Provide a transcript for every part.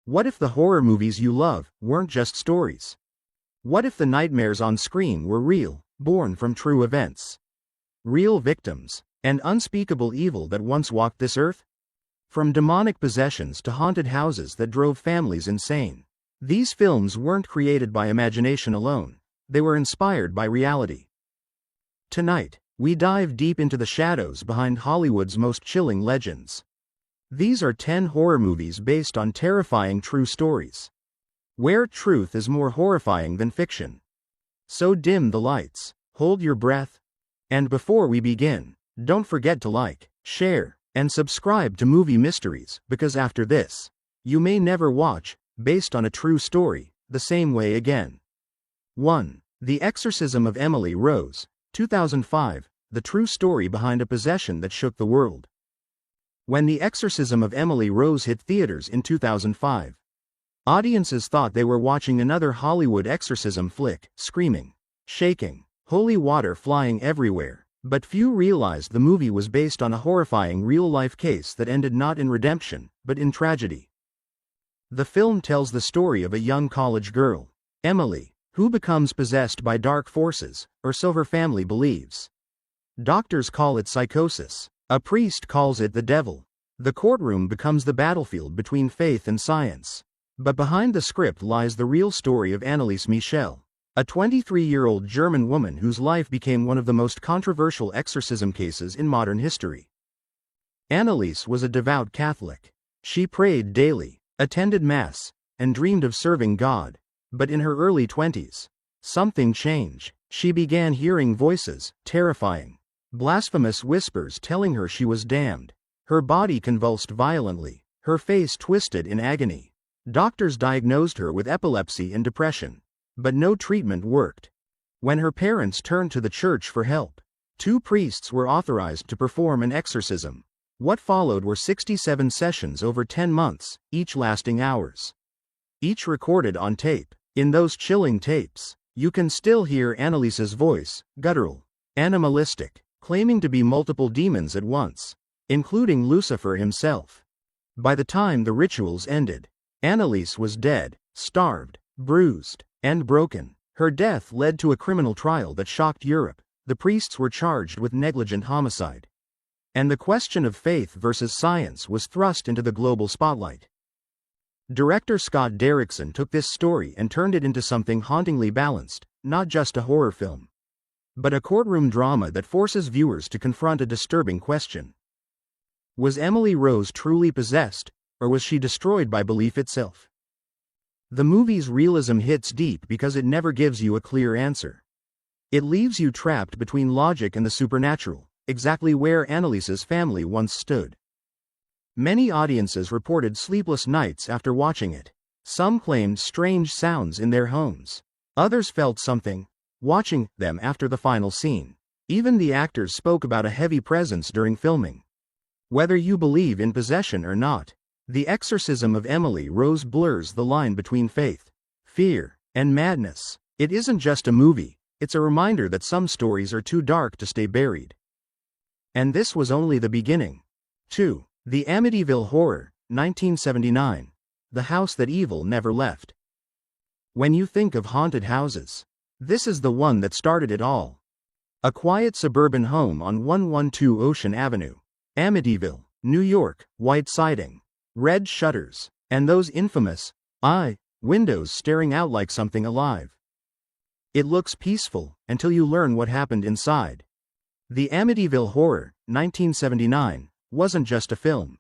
What if the horror movies you love weren't just stories? What if the nightmares on screen were real, born from true events? Real victims, and unspeakable evil that once walked this earth? From demonic possessions to haunted houses that drove families insane. These films weren't created by imagination alone, they were inspired by reality. Tonight, we dive deep into the shadows behind Hollywood's most chilling legends. These are 10 horror movies based on terrifying true stories, where truth is more horrifying than fiction. So dim the lights, hold your breath, and before we begin, don't forget to like, share, and subscribe to Movie Mysteries, because after this, you may never watch, based on a true story, the same way again. 1. The Exorcism of Emily Rose, 2005, the true story behind a possession that shook the world. When The Exorcism of Emily Rose hit theaters in 2005, audiences thought they were watching another Hollywood exorcism flick, screaming, shaking, holy water flying everywhere, but few realized the movie was based on a horrifying real-life case that ended not in redemption, but in tragedy. The film tells the story of a young college girl, Emily, who becomes possessed by dark forces, or so her family believes. Doctors call it psychosis. A priest calls it the devil. The courtroom becomes the battlefield between faith and science. But behind the script lies the real story of Anneliese Michel, a 23-year-old German woman whose life became one of the most controversial exorcism cases in modern history. Anneliese was a devout Catholic. She prayed daily, attended Mass, and dreamed of serving God. But in her early 20s, something changed. She began hearing voices, terrifying, blasphemous whispers telling her she was damned. Her body convulsed violently, her face twisted in agony. Doctors diagnosed her with epilepsy and depression, but no treatment worked. When her parents turned to the church for help, 2 priests were authorized to perform an exorcism. What followed were 67 sessions over 10 months, each lasting hours. Each recorded on tape. In those chilling tapes, you can still hear Anneliese's voice, guttural, animalistic, claiming to be multiple demons at once, including Lucifer himself. By the time the rituals ended, Anneliese was dead, starved, bruised, and broken. Her death led to a criminal trial that shocked Europe. The priests were charged with negligent homicide. And the question of faith versus science was thrust into the global spotlight. Director Scott Derrickson took this story and turned it into something hauntingly balanced, not just a horror film, but a courtroom drama that forces viewers to confront a disturbing question. Was Emily Rose truly possessed, or was she destroyed by belief itself? The movie's realism hits deep because it never gives you a clear answer. It leaves you trapped between logic and the supernatural, exactly where Anneliese's family once stood. Many audiences reported sleepless nights after watching it. Some claimed strange sounds in their homes. Others felt something watching them after the final scene. Even the actors spoke about a heavy presence during filming. Whether you believe in possession or not, The Exorcism of Emily Rose blurs the line between faith, fear, and madness. It isn't just a movie, it's a reminder that some stories are too dark to stay buried. And this was only the beginning. 2. The Amityville Horror, 1979. The House That Evil Never Left. When you think of haunted houses, this is the one that started it all. A quiet suburban home on 112 Ocean Avenue, Amityville, New York, white siding, red shutters, and those infamous windows staring out like something alive. It looks peaceful until you learn what happened inside. The Amityville Horror, 1979, wasn't just a film.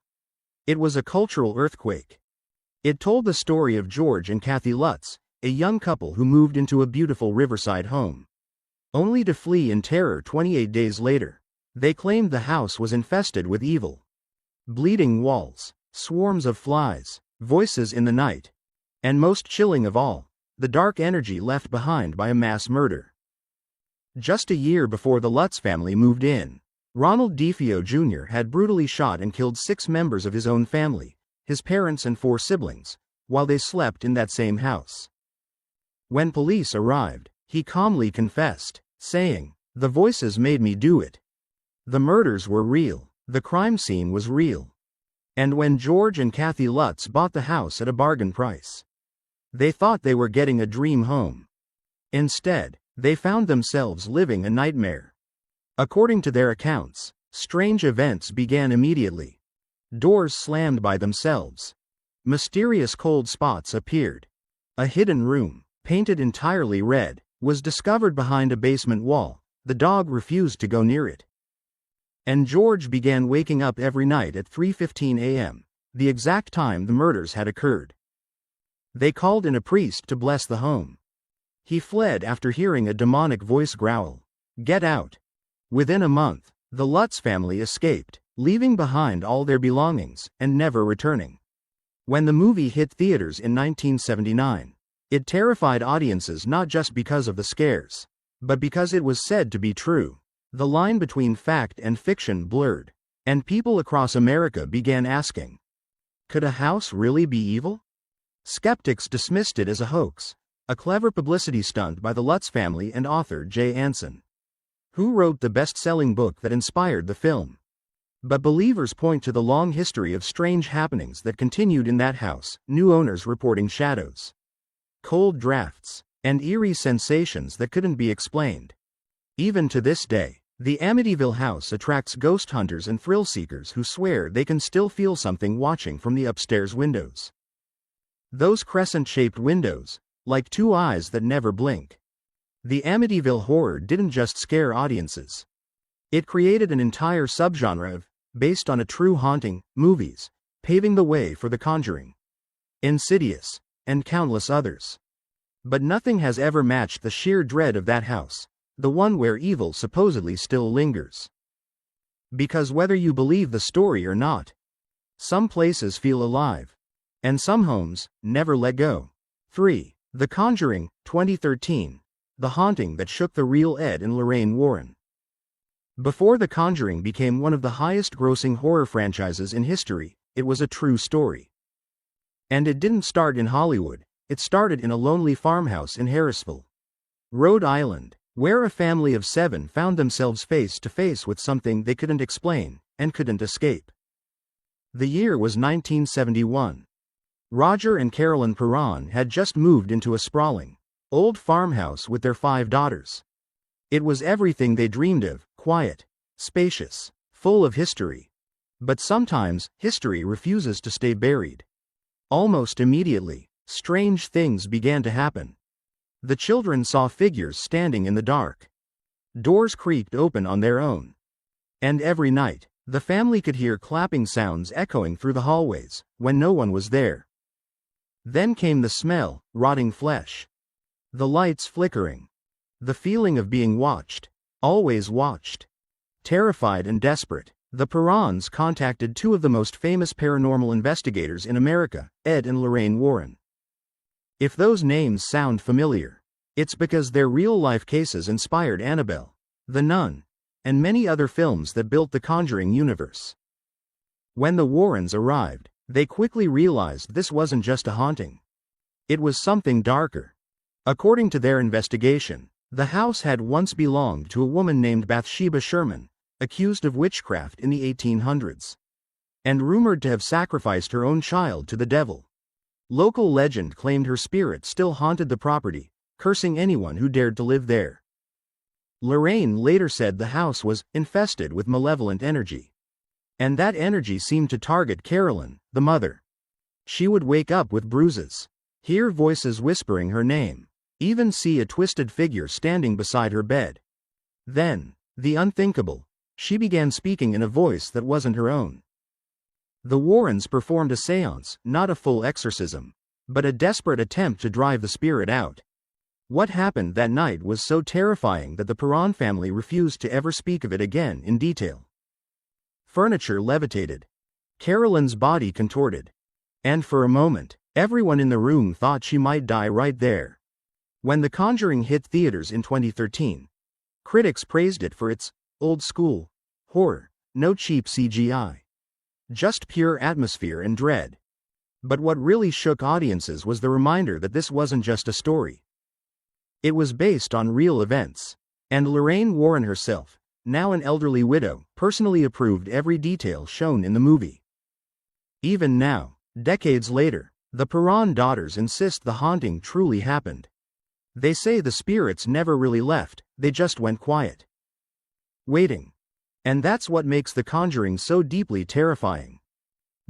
It was a cultural earthquake. It told the story of George and Kathy Lutz, a young couple who moved into a beautiful riverside home, only to flee in terror 28 days later. They claimed the house was infested with evil. Bleeding walls, swarms of flies, voices in the night, and most chilling of all, the dark energy left behind by a mass murder. Just a year before the Lutz family moved in, Ronald DeFeo Jr. had brutally shot and killed 6 members of his own family, his parents and 4 siblings, while they slept in that same house. When police arrived, he calmly confessed, saying, "The voices made me do it. The murders were real. The crime scene was real. And when George and Kathy Lutz bought the house at a bargain price, they thought they were getting a dream home. Instead, they found themselves living a nightmare. According to their accounts, strange events began immediately. Doors slammed by themselves. Mysterious cold spots appeared. A hidden room, painted entirely red, was discovered behind a basement wall. The dog refused to go near it. And George began waking up every night at 3:15 a.m., the exact time the murders had occurred. They called in a priest to bless the home. He fled after hearing a demonic voice growl, "Get out!" Within a month, the Lutz family escaped, leaving behind all their belongings and never returning. When the movie hit theaters in 1979, it terrified audiences not just because of the scares, but because it was said to be true. The line between fact and fiction blurred, and people across America began asking, could a house really be evil? Skeptics dismissed it as a hoax, a clever publicity stunt by the Lutz family and author Jay Anson, who wrote the best-selling book that inspired the film. But believers point to the long history of strange happenings that continued in that house, new owners reporting shadows, cold drafts, and eerie sensations that couldn't be explained. Even to this day, the Amityville house attracts ghost hunters and thrill seekers who swear they can still feel something watching from the upstairs windows. Those crescent-shaped windows, like two eyes that never blink. The Amityville horror didn't just scare audiences. It created an entire subgenre of, based on a true haunting, movies, paving the way for The Conjuring, Insidious, and countless others. But nothing has ever matched the sheer dread of that house, the one where evil supposedly still lingers. Because whether you believe the story or not, some places feel alive, and some homes never let go. 3. The Conjuring, 2013. The haunting that shook the real Ed and Lorraine Warren. Before The Conjuring became one of the highest-grossing horror franchises in history, it was a true story. And it didn't start in Hollywood, it started in a lonely farmhouse in Harrisville, Rhode Island, where a family of 7 found themselves face to face with something they couldn't explain, and couldn't escape. The year was 1971. Roger and Carolyn Perron had just moved into a sprawling, old farmhouse with their 5 daughters. It was everything they dreamed of, quiet, spacious, full of history. But sometimes, history refuses to stay buried. Almost immediately, strange things began to happen. The children saw figures standing in the dark. Doors creaked open on their own. And every night, the family could hear clapping sounds echoing through the hallways, when no one was there. Then came the smell, rotting flesh. The lights flickering. The feeling of being watched, always watched. Terrified and desperate, the Perrons contacted 2 of the most famous paranormal investigators in America, Ed and Lorraine Warren. If those names sound familiar, it's because their real-life cases inspired Annabelle, The Nun, and many other films that built the Conjuring universe. When the Warrens arrived, they quickly realized this wasn't just a haunting. It was something darker. According to their investigation, the house had once belonged to a woman named Bathsheba Sherman, accused of witchcraft in the 1800s, and rumored to have sacrificed her own child to the devil. Local legend claimed her spirit still haunted the property, cursing anyone who dared to live there. Lorraine later said the house was infested with malevolent energy. And that energy seemed to target Carolyn, the mother. She would wake up with bruises, hear voices whispering her name, even see a twisted figure standing beside her bed. Then, the unthinkable, she began speaking in a voice that wasn't her own. The Warrens performed a séance, not a full exorcism, but a desperate attempt to drive the spirit out. What happened that night was so terrifying that the Perron family refused to ever speak of it again in detail. Furniture levitated. Carolyn's body contorted. And for a moment, everyone in the room thought she might die right there. When The Conjuring hit theaters in 2013, critics praised it for its old-school horror, no cheap CGI. Just pure atmosphere and dread. But what really shook audiences was the reminder that this wasn't just a story. It was based on real events. And Lorraine Warren herself, now an elderly widow, personally approved every detail shown in the movie. Even now, decades later, the Perron daughters insist the haunting truly happened. They say the spirits never really left, they just went quiet. Waiting. And that's what makes The Conjuring so deeply terrifying.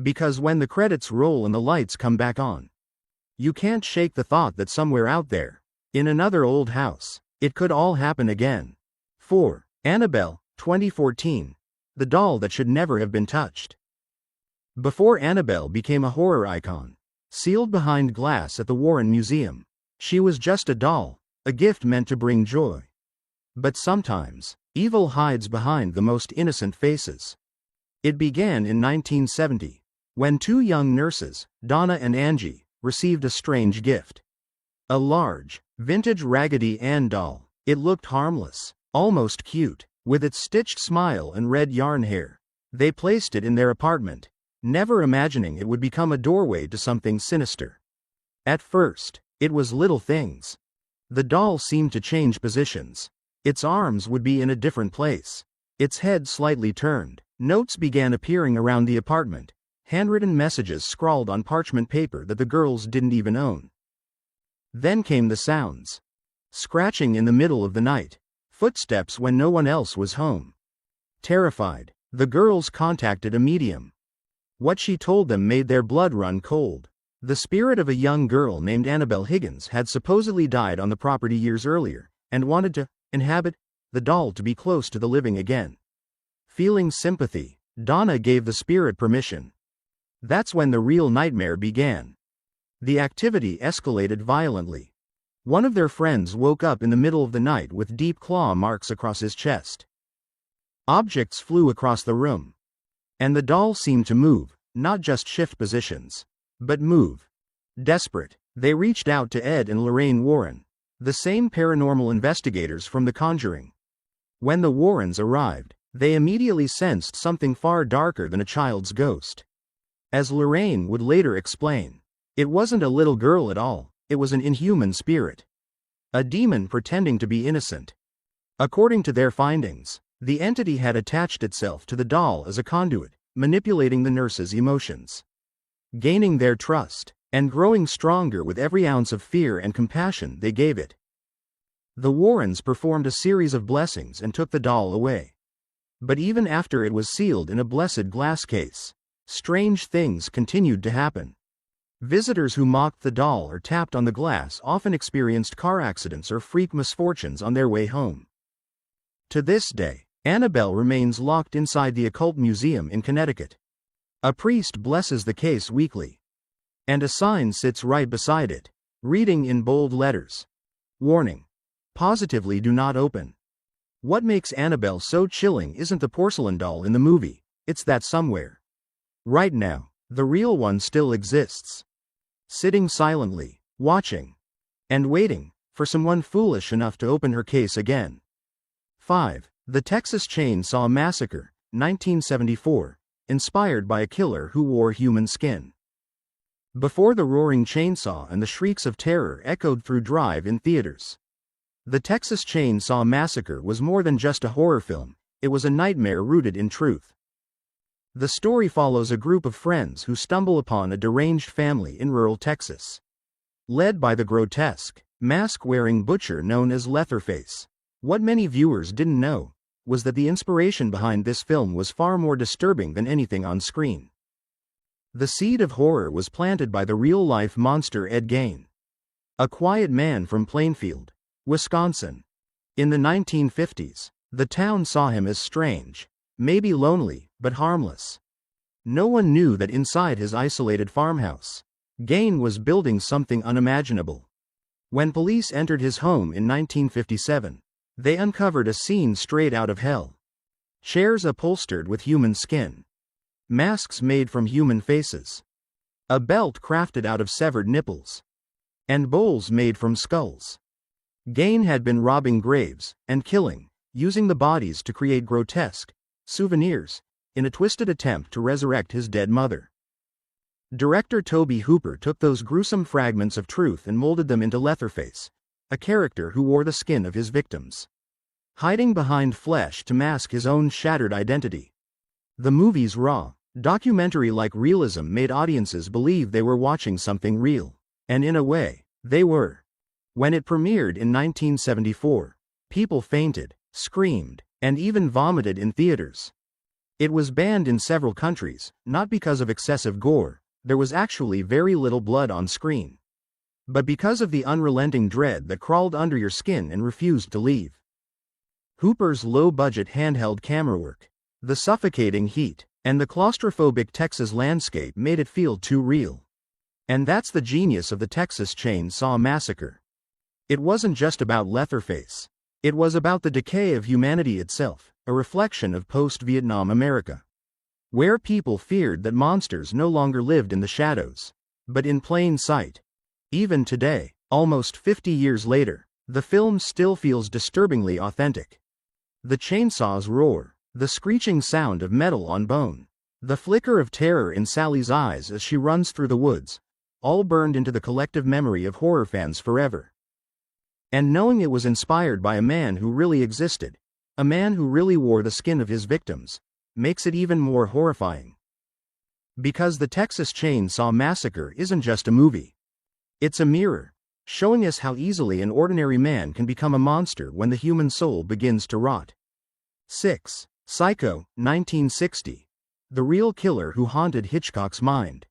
Because when the credits roll and the lights come back on, you can't shake the thought that somewhere out there, in another old house, it could all happen again. 4. Annabelle, 2014. The doll that should never have been touched. Before Annabelle became a horror icon, sealed behind glass at the Warren Museum, she was just a doll, a gift meant to bring joy. But sometimes, evil hides behind the most innocent faces. It began in 1970, when two young nurses, Donna and Angie, received a strange gift. A large, vintage Raggedy Ann doll. It looked harmless, almost cute, with its stitched smile and red yarn hair. They placed it in their apartment, never imagining it would become a doorway to something sinister. At first, it was little things. The doll seemed to change positions. Its arms would be in a different place. Its head slightly turned. Notes began appearing around the apartment, handwritten messages scrawled on parchment paper that the girls didn't even own. Then came the sounds. Scratching in the middle of the night. Footsteps when no one else was home. Terrified, the girls contacted a medium. What she told them made their blood run cold. The spirit of a young girl named Annabelle Higgins had supposedly died on the property years earlier, and wanted to inhabit the doll to be close to the living again. Feeling sympathy, Donna gave the spirit permission. That's when the real nightmare began. The activity escalated violently. One of their friends woke up in the middle of the night with deep claw marks across his chest. Objects flew across the room. And the doll seemed to move, not just shift positions, but move. Desperate, they reached out to Ed and Lorraine Warren, the same paranormal investigators from The Conjuring. When the Warrens arrived, they immediately sensed something far darker than a child's ghost. As Lorraine would later explain, it wasn't a little girl at all, it was an inhuman spirit. A demon pretending to be innocent. According to their findings, the entity had attached itself to the doll as a conduit, manipulating the nurses' emotions. Gaining their trust, and growing stronger with every ounce of fear and compassion they gave it. The Warrens performed a series of blessings and took the doll away. But even after it was sealed in a blessed glass case, strange things continued to happen. Visitors who mocked the doll or tapped on the glass often experienced car accidents or freak misfortunes on their way home. To this day, Annabelle remains locked inside the Occult Museum in Connecticut. A priest blesses the case weekly. And a sign sits right beside it, reading in bold letters. Warning. Positively do not open. What makes Annabelle so chilling isn't the porcelain doll in the movie, it's that somewhere, right now, the real one still exists. Sitting silently, watching, and waiting for someone foolish enough to open her case again. 5. The Texas Chainsaw Massacre, 1974, inspired by a killer who wore human skin. Before the roaring chainsaw and the shrieks of terror echoed through drive-in theaters, The Texas Chainsaw Massacre was more than just a horror film, it was a nightmare rooted in truth. The story follows a group of friends who stumble upon a deranged family in rural Texas. Led by the grotesque, mask-wearing butcher known as Leatherface. What many viewers didn't know was that the inspiration behind this film was far more disturbing than anything on screen. The seed of horror was planted by the real-life monster Ed Gein, a quiet man from Plainfield, Wisconsin. In the 1950s, the town saw him as strange, maybe lonely, but harmless. No one knew that inside his isolated farmhouse, Gein was building something unimaginable. When police entered his home in 1957, they uncovered a scene straight out of hell. Chairs upholstered with human skin. Masks made from human faces. A belt crafted out of severed nipples. And bowls made from skulls. Gein had been robbing graves and killing, using the bodies to create grotesque souvenirs, in a twisted attempt to resurrect his dead mother. Director Tobe Hooper took those gruesome fragments of truth and molded them into Leatherface, a character who wore the skin of his victims, hiding behind flesh to mask his own shattered identity. The movie's raw, Documentary-like realism made audiences believe they were watching something real. And in a way, they were. When it premiered in 1974, people fainted, screamed, and even vomited in theaters. It was banned in several countries, not because of excessive gore, there was actually very little blood on screen, but because of the unrelenting dread that crawled under your skin and refused to leave. Hooper's low-budget handheld camera work, the suffocating heat, and the claustrophobic Texas landscape made it feel too real. And that's the genius of the Texas Chainsaw Massacre. It wasn't just about Leatherface. It was about the decay of humanity itself, a reflection of post-Vietnam America, where people feared that monsters no longer lived in the shadows, but in plain sight. Even today, almost 50 years later, the film still feels disturbingly authentic. The chainsaw's roar, the screeching sound of metal on bone, the flicker of terror in Sally's eyes as she runs through the woods, all burned into the collective memory of horror fans forever. And knowing it was inspired by a man who really existed, a man who really wore the skin of his victims, makes it even more horrifying. Because the Texas Chainsaw Massacre isn't just a movie. It's a mirror, showing us how easily an ordinary man can become a monster when the human soul begins to rot. 6. Psycho, 1960. The real killer who haunted Hitchcock's mind.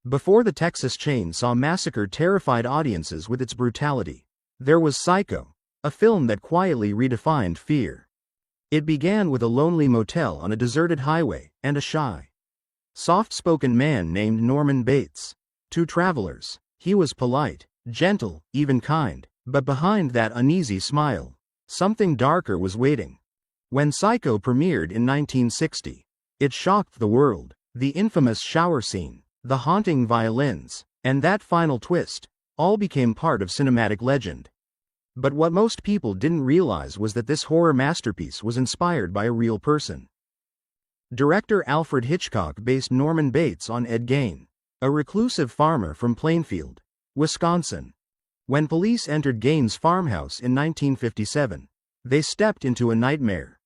Before the Texas Chainsaw Massacre terrified audiences with its brutality, there was Psycho, a film that quietly redefined fear. It began with a lonely motel on a deserted highway and a shy, soft-spoken man named Norman Bates. To travelers, he was polite, gentle, even kind, but behind that uneasy smile, something darker was waiting. When Psycho premiered in 1960, it shocked the world. The infamous shower scene, the haunting violins, and that final twist, all became part of cinematic legend. But what most people didn't realize was that this horror masterpiece was inspired by a real person. Director Alfred Hitchcock based Norman Bates on Ed Gein, a reclusive farmer from Plainfield, Wisconsin. When police entered Gain's farmhouse in 1957, they stepped into a nightmare.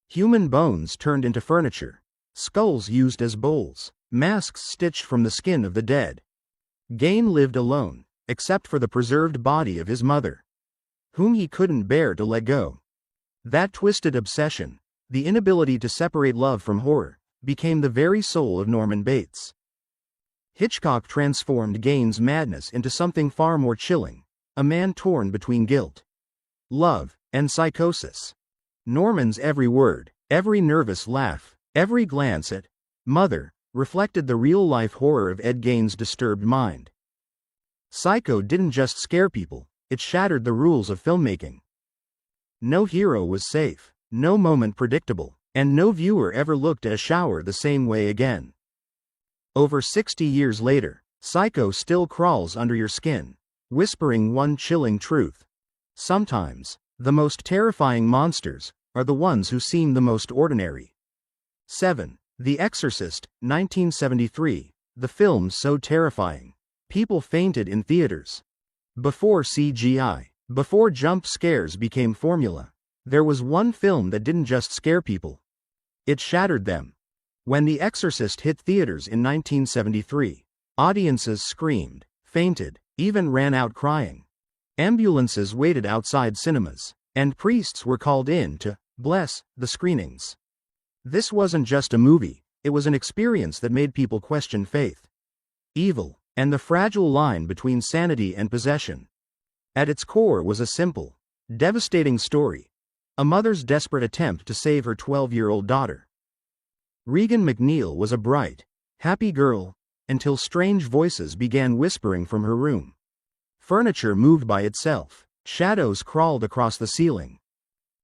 Human bones turned into furniture, skulls used as bowls, masks stitched from the skin of the dead. Gain lived alone, except for the preserved body of his mother, whom he couldn't bear to let go. That twisted obsession, the inability to separate love from horror, became the very soul of Norman Bates. Hitchcock transformed Gain's madness into something far more chilling, a man torn between guilt, love, and psychosis. Norman's every word, every nervous laugh, every glance at mother, reflected the real-life horror of Ed Gein's disturbed mind. Psycho didn't just scare people, it shattered the rules of filmmaking. No hero was safe, no moment predictable, and no viewer ever looked at a shower the same way again. Over 60 years later, Psycho still crawls under your skin, whispering one chilling truth. Sometimes, the most terrifying monsters are the ones who seem the most ordinary. 7. The Exorcist, 1973. The film so terrifying, people fainted in theaters. Before CGI, before jump scares became formula, there was one film that didn't just scare people. It shattered them. When The Exorcist hit theaters in 1973, audiences screamed, fainted, even ran out crying. Ambulances waited outside cinemas, and priests were called in to bless the screenings. This wasn't just a movie, it was an experience that made people question faith, evil, and the fragile line between sanity and possession. At its core was a simple, devastating story, a mother's desperate attempt to save her 12-year-old daughter. Regan McNeil was a bright, happy girl, until strange voices began whispering from her room. Furniture moved by itself, shadows crawled across the ceiling.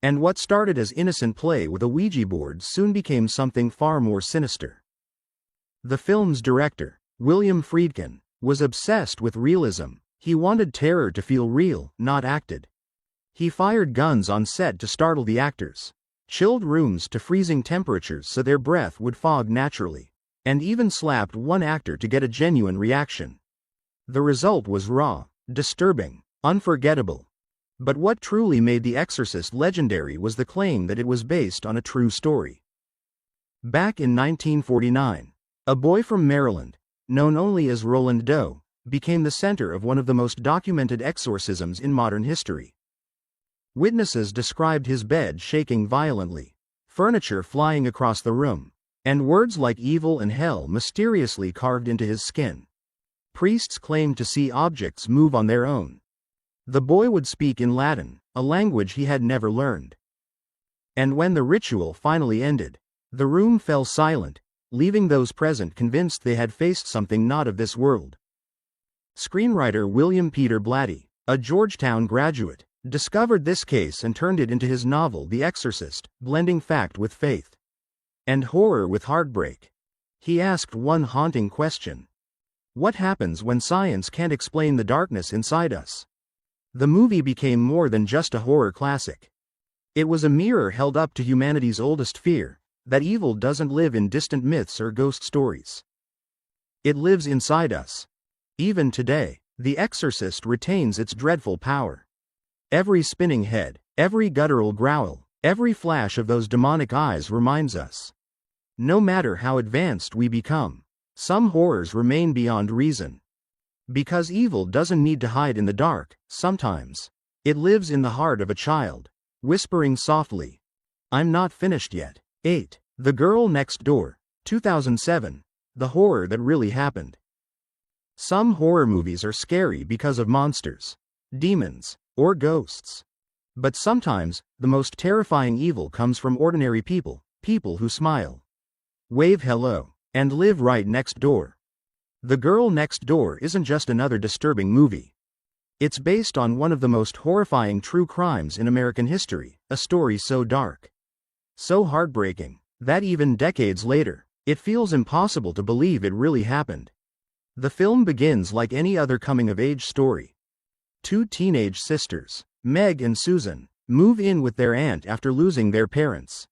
And what started as innocent play with a Ouija board soon became something far more sinister. The film's director, William Friedkin, was obsessed with realism. He wanted terror to feel real, not acted. He fired guns on set to startle the actors, chilled rooms to freezing temperatures so their breath would fog naturally, and even slapped one actor to get a genuine reaction. The result was raw, disturbing, unforgettable. But what truly made The Exorcist legendary was the claim that it was based on a true story. Back in 1949, a boy from Maryland, known only as Roland Doe, became the center of one of the most documented exorcisms in modern history. Witnesses described his bed shaking violently, furniture flying across the room, and words like evil and hell mysteriously carved into his skin. Priests claimed to see objects move on their own. The boy would speak in Latin, a language he had never learned. And when the ritual finally ended, the room fell silent, leaving those present convinced they had faced something not of this world. Screenwriter William Peter Blatty, a Georgetown graduate, discovered this case and turned it into his novel The Exorcist, blending fact with faith and horror with heartbreak. He asked one haunting question: what happens when science can't explain the darkness inside us? The movie became more than just a horror classic. It was a mirror held up to humanity's oldest fear, that evil doesn't live in distant myths or ghost stories. It lives inside us. Even today, The Exorcist retains its dreadful power. Every spinning head, every guttural growl, every flash of those demonic eyes reminds us. No matter how advanced we become, some horrors remain beyond reason. Because evil doesn't need to hide in the dark, sometimes. It lives in the heart of a child, whispering softly, "I'm not finished yet." 8. The Girl Next Door, 2007. The horror that really happened. Some horror movies are scary because of monsters, demons, or ghosts. But sometimes, the most terrifying evil comes from ordinary people, people who smile, wave hello, and live right next door. The Girl Next Door isn't just another disturbing movie. It's based on one of the most horrifying true crimes in American history, a story so dark, so heartbreaking, that even decades later, it feels impossible to believe it really happened. The film begins like any other coming-of-age story. Two teenage sisters, Meg and Susan, move in with their aunt after losing their parents.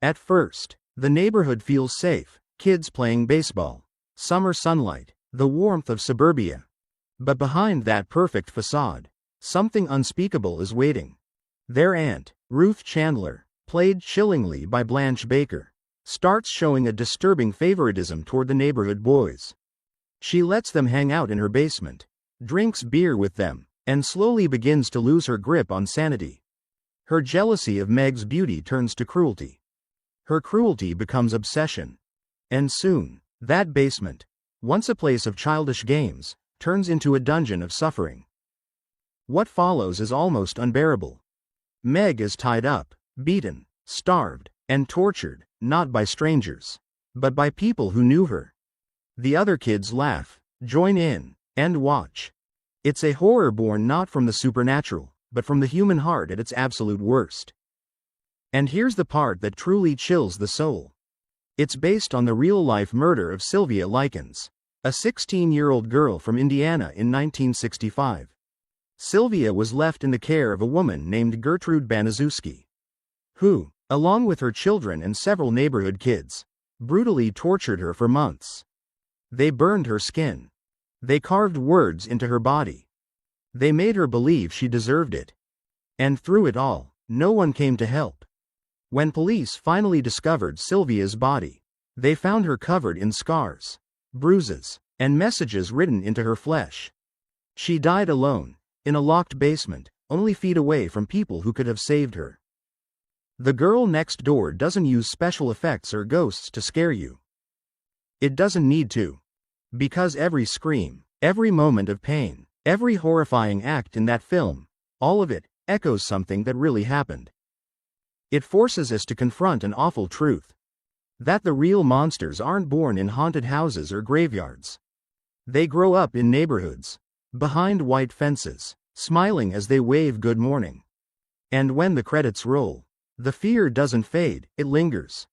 At first, the neighborhood feels safe, kids playing baseball, summer sunlight, the warmth of suburbia. But behind that perfect facade, something unspeakable is waiting. Their aunt, Ruth Chandler, played chillingly by Blanche Baker, starts showing a disturbing favoritism toward the neighborhood boys. She lets them hang out in her basement, drinks beer with them, and slowly begins to lose her grip on sanity. Her jealousy of Meg's beauty turns to cruelty. Her cruelty becomes obsession. And soon, that basement, once a place of childish games, turns into a dungeon of suffering. What follows is almost unbearable. Meg is tied up, beaten, starved, and tortured, not by strangers, but by people who knew her. The other kids laugh, join in, and watch. It's a horror born not from the supernatural, but from the human heart at its absolute worst. And here's the part that truly chills the soul. It's based on the real-life murder of Sylvia Likens, a 16-year-old girl from Indiana in 1965. Sylvia was left in the care of a woman named Gertrude Baniszewski, who, along with her children and several neighborhood kids, brutally tortured her for months. They burned her skin. They carved words into her body. They made her believe she deserved it. And through it all, no one came to help. When police finally discovered Sylvia's body, they found her covered in scars, bruises, and messages written into her flesh. She died alone, in a locked basement, only feet away from people who could have saved her. The Girl Next Door doesn't use special effects or ghosts to scare you. It doesn't need to. Because every scream, every moment of pain, every horrifying act in that film, all of it, echoes something that really happened. It forces us to confront an awful truth. That the real monsters aren't born in haunted houses or graveyards. They grow up in neighborhoods, behind white fences, smiling as they wave good morning. And when the credits roll, the fear doesn't fade, it lingers.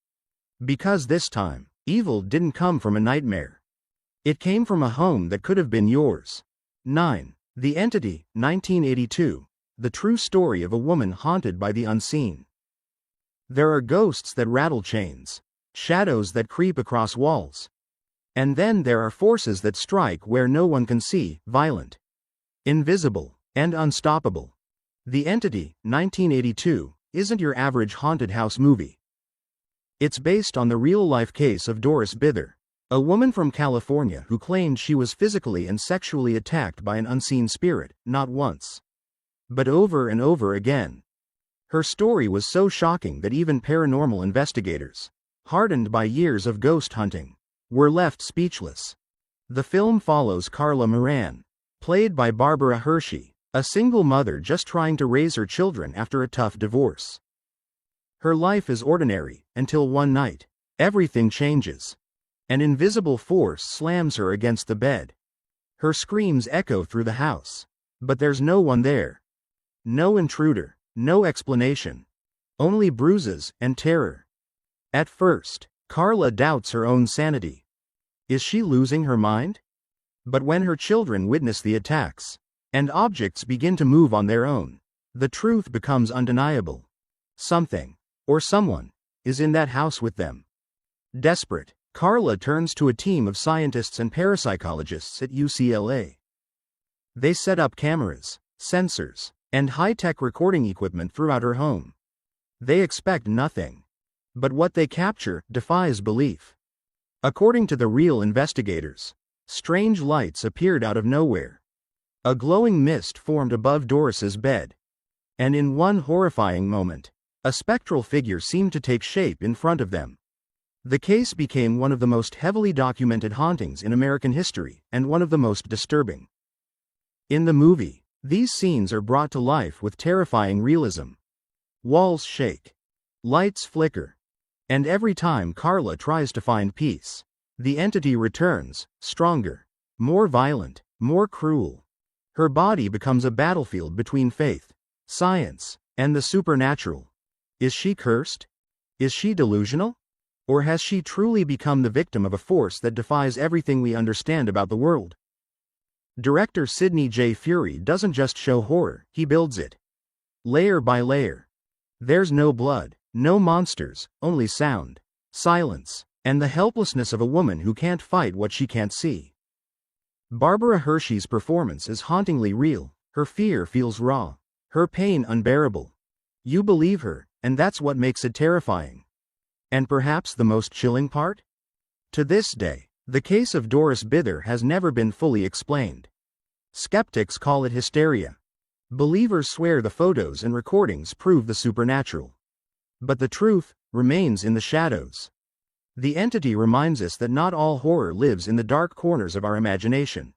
Because this time, evil didn't come from a nightmare. It came from a home that could have been yours. 9. The Entity, 1982. The true story of a woman haunted by the unseen. There are ghosts that rattle chains, shadows that creep across walls. And then there are forces that strike where no one can see, violent, invisible, and unstoppable. The Entity, 1982, isn't your average haunted house movie. It's based on the real-life case of Doris Bither, a woman from California who claimed she was physically and sexually attacked by an unseen spirit, not once, but over and over again. Her story was so shocking that even paranormal investigators, hardened by years of ghost hunting, were left speechless. The film follows Carla Moran, played by Barbara Hershey, a single mother just trying to raise her children after a tough divorce. Her life is ordinary, until one night, everything changes. An invisible force slams her against the bed. Her screams echo through the house. But there's no one there. No intruder, no explanation. Only bruises and terror. At first, Carla doubts her own sanity. Is she losing her mind? But when her children witness the attacks, and objects begin to move on their own, the truth becomes undeniable. Something, or someone, is in that house with them. Desperate, Carla turns to a team of scientists and parapsychologists at UCLA. They set up cameras, sensors, and high-tech recording equipment throughout her home. They expect nothing. But what they capture defies belief. According to the real investigators, strange lights appeared out of nowhere. A glowing mist formed above Doris's bed. And in one horrifying moment, a spectral figure seemed to take shape in front of them. The case became one of the most heavily documented hauntings in American history, and one of the most disturbing. In the movie, these scenes are brought to life with terrifying realism. Walls shake. Lights flicker. And every time Carla tries to find peace, the entity returns, stronger, more violent, more cruel. Her body becomes a battlefield between faith, science, and the supernatural. Is she cursed? Is she delusional? Or has she truly become the victim of a force that defies everything we understand about the world? Director Sidney J. Furie doesn't just show horror, he builds it. Layer by layer. There's no blood, no monsters, only sound, silence, and the helplessness of a woman who can't fight what she can't see. Barbara Hershey's performance is hauntingly real. Her fear feels raw, her pain unbearable. You believe her, and that's what makes it terrifying. And perhaps the most chilling part? To this day, the case of Doris Bither has never been fully explained. Skeptics call it hysteria. Believers swear the photos and recordings prove the supernatural. But the truth remains in the shadows. The entity reminds us that not all horror lives in the dark corners of our imagination.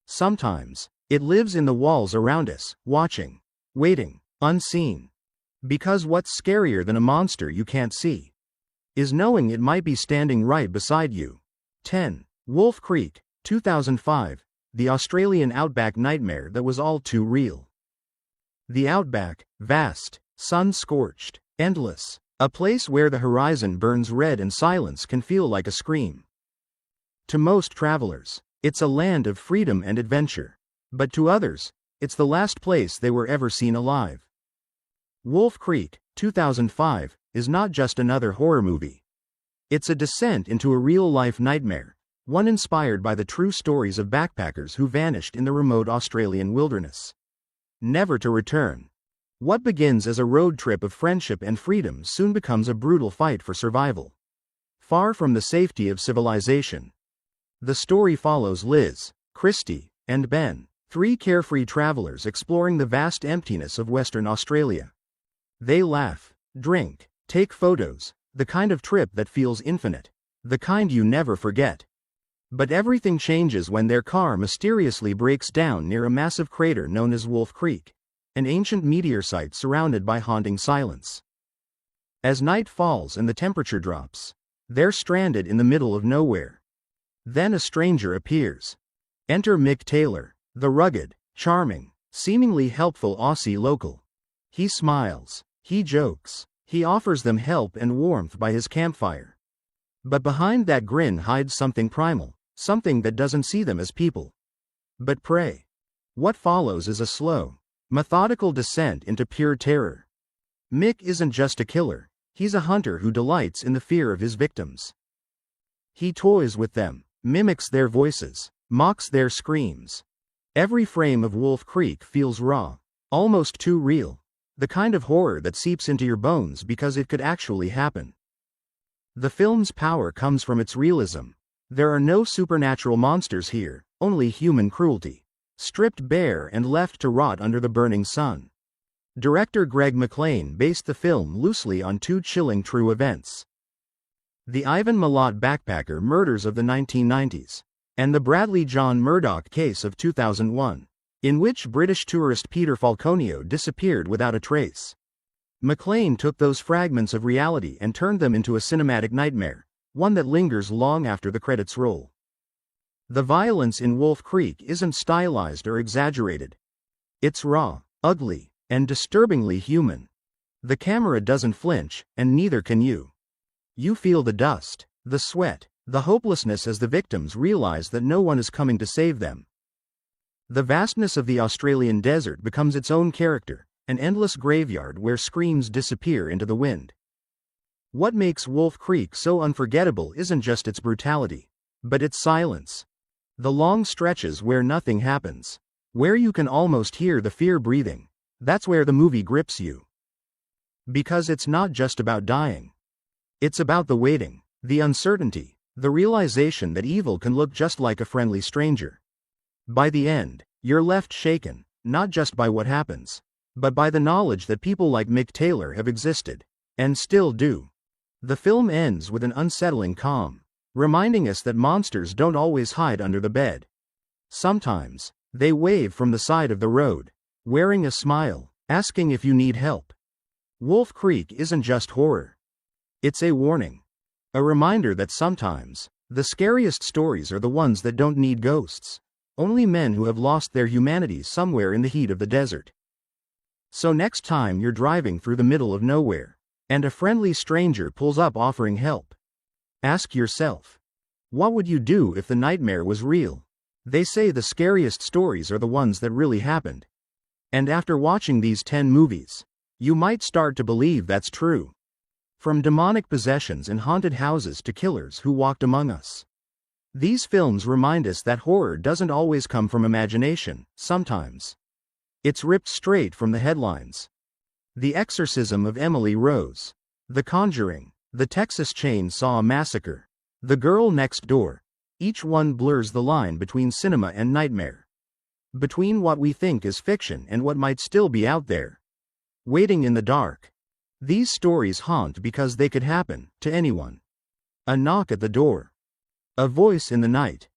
Sometimes, it lives in the walls around us, watching, waiting, unseen. Because what's scarier than a monster you can't see is knowing it might be standing right beside you. 10. Wolf Creek, 2005, the Australian outback nightmare that was all too real. The outback, vast, sun-scorched, endless, a place where the horizon burns red and silence can feel like a scream. To most travelers, it's a land of freedom and adventure. But to others, it's the last place they were ever seen alive. Wolf Creek, 2005, is not just another horror movie. It's a descent into a real-life nightmare, one inspired by the true stories of backpackers who vanished in the remote Australian wilderness, never to return. What begins as a road trip of friendship and freedom soon becomes a brutal fight for survival. Far from the safety of civilization. The story follows Liz, Christy, and Ben, three carefree travelers exploring the vast emptiness of Western Australia. They laugh, drink, take photos, the kind of trip that feels infinite, the kind you never forget. But everything changes when their car mysteriously breaks down near a massive crater known as Wolf Creek, an ancient meteor site surrounded by haunting silence. As night falls and the temperature drops, they're stranded in the middle of nowhere. Then a stranger appears. Enter Mick Taylor, the rugged, charming, seemingly helpful Aussie local. He smiles, he jokes, he offers them help and warmth by his campfire. But behind that grin hides something primal, something that doesn't see them as people, but prey. What follows is a slow, methodical descent into pure terror. Mick isn't just a killer, he's a hunter who delights in the fear of his victims. He toys with them, mimics their voices, mocks their screams. Every frame of Wolf Creek feels raw, almost too real, the kind of horror that seeps into your bones because it could actually happen. The film's power comes from its realism. There are no supernatural monsters here, only human cruelty, stripped bare and left to rot under the burning sun. Director Greg McLean based the film loosely on two chilling true events: the Ivan Milat backpacker murders of the 1990s, and the Bradley John Murdoch case of 2001, in which British tourist Peter Falconio disappeared without a trace. McLean took those fragments of reality and turned them into a cinematic nightmare, one that lingers long after the credits roll. The violence in Wolf Creek isn't stylized or exaggerated. It's raw, ugly, and disturbingly human. The camera doesn't flinch, and neither can you. You feel the dust, the sweat, the hopelessness as the victims realize that no one is coming to save them. The vastness of the Australian desert becomes its own character, an endless graveyard where screams disappear into the wind. What makes Wolf Creek so unforgettable isn't just its brutality, but its silence. The long stretches where nothing happens, where you can almost hear the fear breathing, that's where the movie grips you. Because it's not just about dying. It's about the waiting, the uncertainty, the realization that evil can look just like a friendly stranger. By the end, you're left shaken, not just by what happens, but by the knowledge that people like Mick Taylor have existed, and still do. The film ends with an unsettling calm, reminding us that monsters don't always hide under the bed. Sometimes, they wave from the side of the road, wearing a smile, asking if you need help. Wolf Creek isn't just horror. It's a warning. A reminder that sometimes, the scariest stories are the ones that don't need ghosts, only men who have lost their humanity somewhere in the heat of the desert. So next time you're driving through the middle of nowhere, and a friendly stranger pulls up offering help, ask yourself, what would you do if the nightmare was real? They say the scariest stories are the ones that really happened. And after watching these 10 movies, you might start to believe that's true. From demonic possessions and haunted houses to killers who walked among us. These films remind us that horror doesn't always come from imagination. Sometimes it's ripped straight from the headlines. The Exorcism of Emily Rose, The Conjuring, The Texas Chainsaw Massacre, The Girl Next Door. Each one blurs the line between cinema and nightmare. Between what we think is fiction and what might still be out there, waiting in the dark. These stories haunt because they could happen to anyone. A knock at the door. A voice in the night.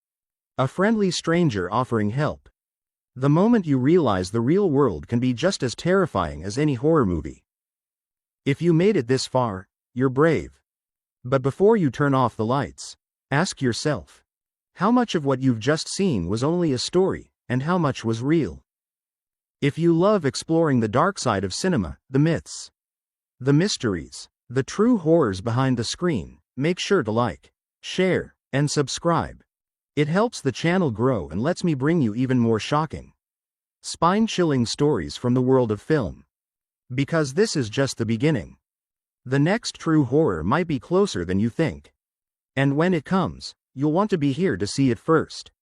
A friendly stranger offering help. The moment you realize the real world can be just as terrifying as any horror movie. If you made it this far, you're brave. But before you turn off the lights, ask yourself, how much of what you've just seen was only a story, and how much was real? If you love exploring the dark side of cinema, the myths, the mysteries, the true horrors behind the screen, make sure to like, share, and subscribe. It helps the channel grow and lets me bring you even more shocking, spine-chilling stories from the world of film. Because this is just the beginning. The next true horror might be closer than you think. And when it comes, you'll want to be here to see it first.